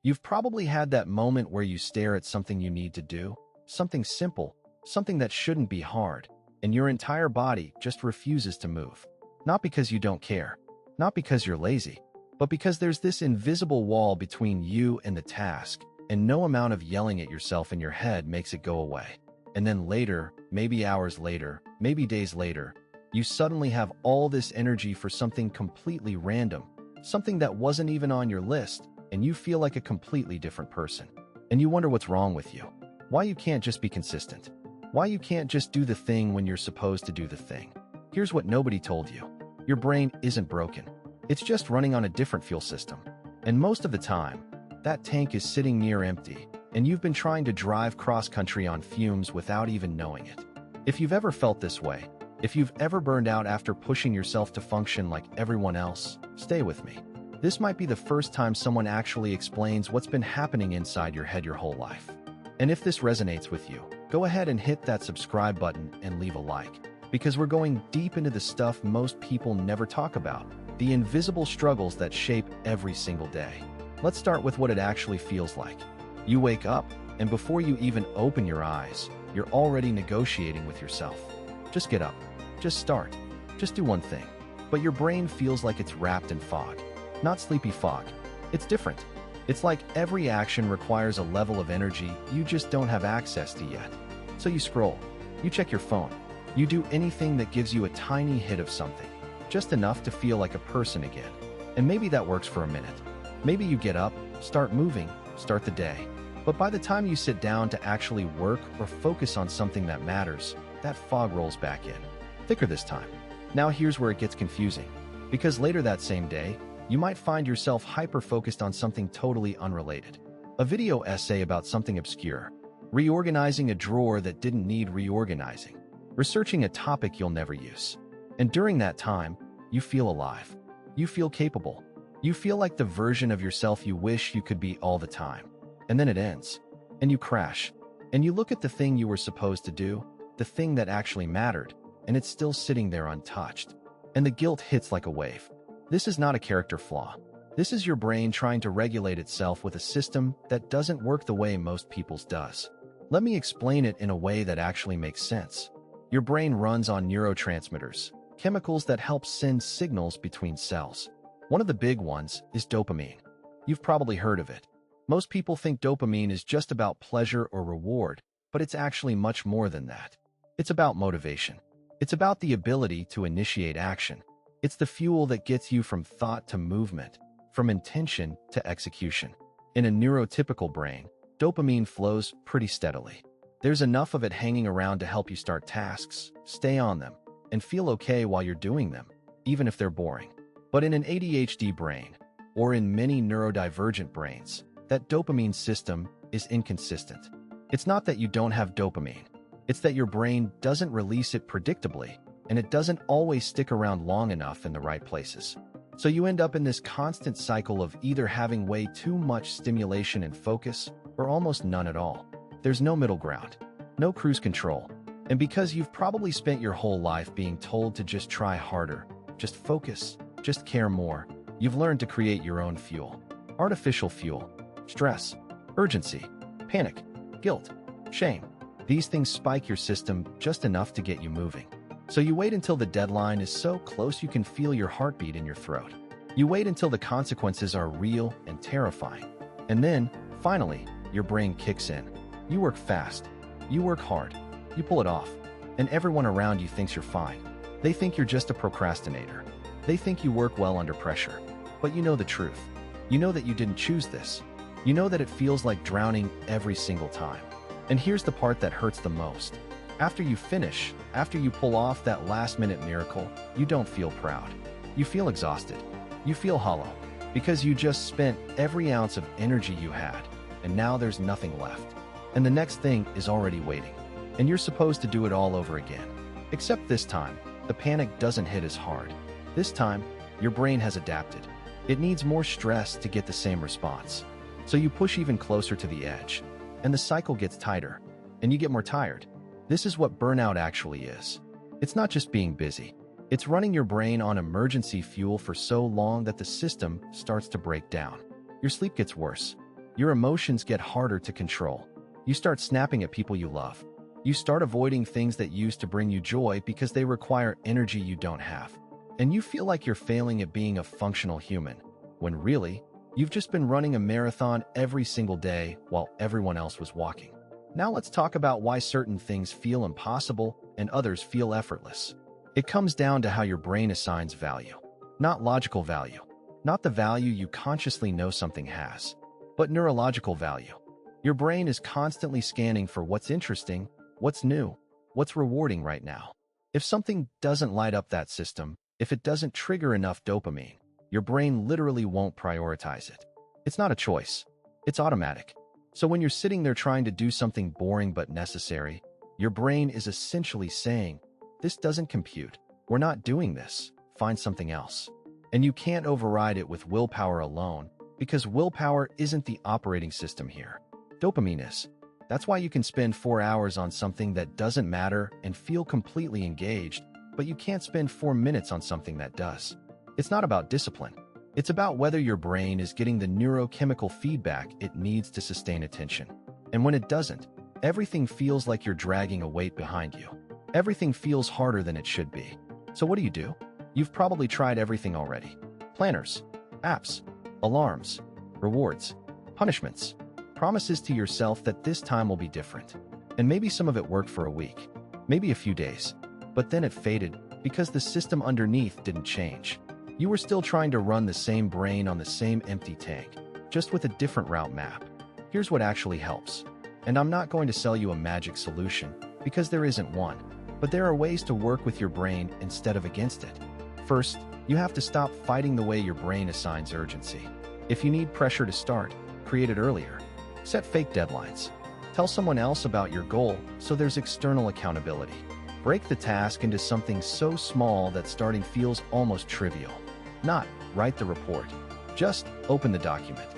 You've probably had that moment where you stare at something you need to do, something simple, something that shouldn't be hard, and your entire body just refuses to move. Not because you don't care, not because you're lazy, but because there's this invisible wall between you and the task, and no amount of yelling at yourself in your head makes it go away. And then later, maybe hours later, maybe days later, you suddenly have all this energy for something completely random, something that wasn't even on your list, and you feel like a completely different person. And you wonder what's wrong with you. Why you can't just be consistent. Why you can't just do the thing when you're supposed to do the thing. Here's what nobody told you. Your brain isn't broken. It's just running on a different fuel system. And most of the time, that tank is sitting near empty, and you've been trying to drive cross-country on fumes without even knowing it. If you've ever felt this way, if you've ever burned out after pushing yourself to function like everyone else, stay with me. This might be the first time someone actually explains what's been happening inside your head your whole life. And if this resonates with you, go ahead and hit that subscribe button and leave a like, because we're going deep into the stuff most people never talk about, the invisible struggles that shape every single day. Let's start with what it actually feels like. You wake up, and before you even open your eyes, you're already negotiating with yourself. Just get up. Just start. Just do one thing. But your brain feels like it's wrapped in fog. Not sleepy fog. It's different. It's like every action requires a level of energy you just don't have access to yet. So you scroll. You check your phone. You do anything that gives you a tiny hit of something. Just enough to feel like a person again. And maybe that works for a minute. Maybe you get up, start moving, start the day. But by the time you sit down to actually work or focus on something that matters, that fog rolls back in. Thicker this time. Now here's where it gets confusing. Because later that same day, you might find yourself hyper-focused on something totally unrelated. A video essay about something obscure. Reorganizing a drawer that didn't need reorganizing. Researching a topic you'll never use. And during that time, you feel alive. You feel capable. You feel like the version of yourself you wish you could be all the time. And then it ends. And you crash. And you look at the thing you were supposed to do, the thing that actually mattered, and it's still sitting there untouched. And the guilt hits like a wave. This is not a character flaw. This is your brain trying to regulate itself with a system that doesn't work the way most people's does. Let me explain it in a way that actually makes sense. Your brain runs on neurotransmitters, chemicals that help send signals between cells. One of the big ones is dopamine. You've probably heard of it. Most people think dopamine is just about pleasure or reward, but it's actually much more than that. It's about motivation. It's about the ability to initiate action. It's the fuel that gets you from thought to movement, from intention to execution. In a neurotypical brain, dopamine flows pretty steadily. There's enough of it hanging around to help you start tasks, stay on them, and feel okay while you're doing them, even if they're boring. But in an ADHD brain, or in many neurodivergent brains, that dopamine system is inconsistent. It's not that you don't have dopamine. It's that your brain doesn't release it predictably, and it doesn't always stick around long enough in the right places. So you end up in this constant cycle of either having way too much stimulation and focus, or almost none at all. There's no middle ground, no cruise control. And because you've probably spent your whole life being told to just try harder, just focus, just care more, you've learned to create your own fuel. Artificial fuel, stress, urgency, panic, guilt, shame. These things spike your system just enough to get you moving. So you wait until the deadline is so close you can feel your heartbeat in your throat. You wait until the consequences are real and terrifying. And then, finally, your brain kicks in. You work fast. You work hard. You pull it off. And everyone around you thinks you're fine. They think you're just a procrastinator. They think you work well under pressure. But you know the truth. You know that you didn't choose this. You know that it feels like drowning every single time. And here's the part that hurts the most. After you finish, after you pull off that last-minute miracle, you don't feel proud. You feel exhausted. You feel hollow. Because you just spent every ounce of energy you had, and now there's nothing left. And the next thing is already waiting. And you're supposed to do it all over again. Except this time, the panic doesn't hit as hard. This time, your brain has adapted. It needs more stress to get the same response. So you push even closer to the edge. And the cycle gets tighter, and you get more tired. This is what burnout actually is. It's not just being busy. It's running your brain on emergency fuel for so long that the system starts to break down. Your sleep gets worse. Your emotions get harder to control. You start snapping at people you love. You start avoiding things that used to bring you joy because they require energy you don't have. And you feel like you're failing at being a functional human, when really, you've just been running a marathon every single day while everyone else was walking. Now let's talk about why certain things feel impossible and others feel effortless. It comes down to how your brain assigns value. Not logical value. Not the value you consciously know something has, but neurological value. Your brain is constantly scanning for what's interesting, what's new, what's rewarding right now. If something doesn't light up that system, if it doesn't trigger enough dopamine, your brain literally won't prioritize it. It's not a choice. It's automatic. So when you're sitting there trying to do something boring but necessary, your brain is essentially saying, "This doesn't compute. We're not doing this. Find something else." And you can't override it with willpower alone, because willpower isn't the operating system here. Dopamine is. That's why you can spend 4 hours on something that doesn't matter and feel completely engaged, but you can't spend 4 minutes on something that does. It's not about discipline. It's about whether your brain is getting the neurochemical feedback it needs to sustain attention. And when it doesn't, everything feels like you're dragging a weight behind you. Everything feels harder than it should be. So what do? You've probably tried everything already. Planners, apps, alarms, rewards, punishments, promises to yourself that this time will be different. And maybe some of it worked for a week, maybe a few days, but then it faded because the system underneath didn't change. You were still trying to run the same brain on the same empty tank, just with a different route map. Here's what actually helps. And I'm not going to sell you a magic solution, because there isn't one, but there are ways to work with your brain instead of against it. First, you have to stop fighting the way your brain assigns urgency. If you need pressure to start, create it earlier. Set fake deadlines. Tell someone else about your goal so there's external accountability. Break the task into something so small that starting feels almost trivial. Not write the report. Just open the document.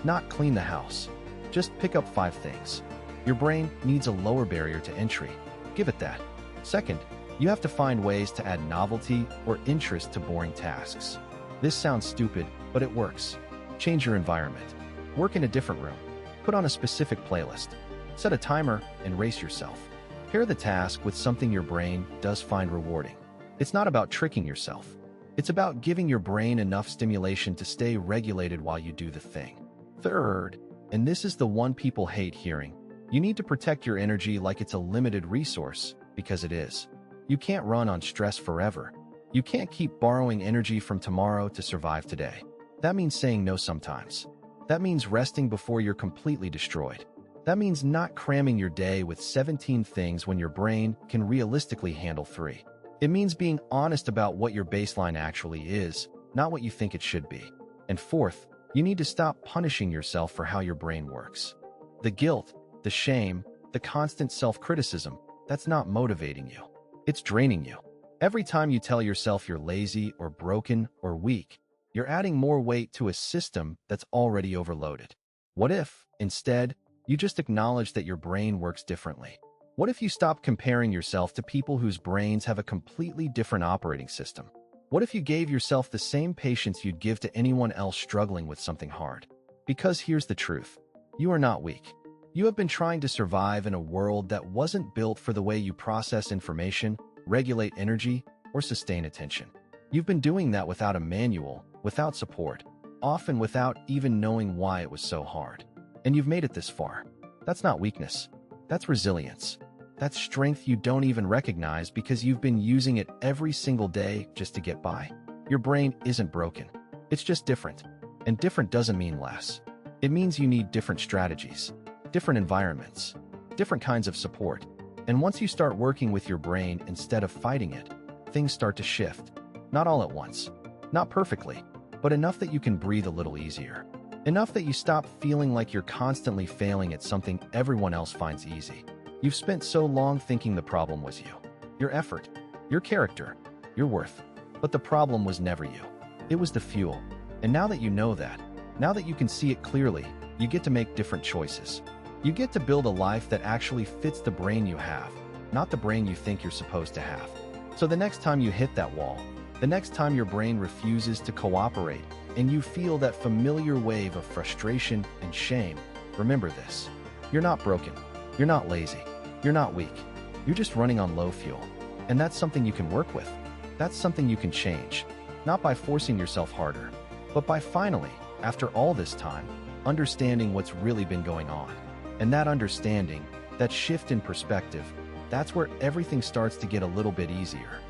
Not clean the house. Just pick up 5 things. Your brain needs a lower barrier to entry. Give it that. Second, you have to find ways to add novelty or interest to boring tasks. This sounds stupid, but it works. Change your environment. Work in a different room. Put on a specific playlist. Set a timer and race yourself. Pair the task with something your brain does find rewarding. It's not about tricking yourself. It's about giving your brain enough stimulation to stay regulated while you do the thing. Third, and this is the one people hate hearing, you need to protect your energy like it's a limited resource, because it is. You can't run on stress forever. You can't keep borrowing energy from tomorrow to survive today. That means saying no sometimes. That means resting before you're completely destroyed. That means not cramming your day with 17 things when your brain can realistically handle 3. It means being honest about what your baseline actually is, not what you think it should be. And fourth, you need to stop punishing yourself for how your brain works. The guilt, the shame, the constant self-criticism, that's not motivating you. It's draining you. Every time you tell yourself you're lazy or broken or weak, you're adding more weight to a system that's already overloaded. What if, instead, you just acknowledge that your brain works differently? What if you stop comparing yourself to people whose brains have a completely different operating system? What if you gave yourself the same patience you'd give to anyone else struggling with something hard? Because here's the truth. You are not weak. You have been trying to survive in a world that wasn't built for the way you process information, regulate energy, or sustain attention. You've been doing that without a manual, without support, often without even knowing why it was so hard. And you've made it this far. That's not weakness. That's resilience. That's strength you don't even recognize because you've been using it every single day just to get by. Your brain isn't broken. It's just different. And different doesn't mean less. It means you need different strategies, different environments, different kinds of support. And once you start working with your brain instead of fighting it, things start to shift. Not all at once. Not perfectly, but enough that you can breathe a little easier. Enough that you stop feeling like you're constantly failing at something everyone else finds easy. You've spent so long thinking the problem was you, your effort, your character, your worth. But the problem was never you. It was the fuel. And now that you know that, now that you can see it clearly, you get to make different choices. You get to build a life that actually fits the brain you have, not the brain you think you're supposed to have. So the next time you hit that wall, the next time your brain refuses to cooperate, and you feel that familiar wave of frustration and shame, remember this. You're not broken. You're not lazy. You're not weak. You're just running on low fuel. And that's something you can work with. That's something you can change. Not by forcing yourself harder, but by finally, after all this time, understanding what's really been going on. And that understanding, that shift in perspective, that's where everything starts to get a little bit easier.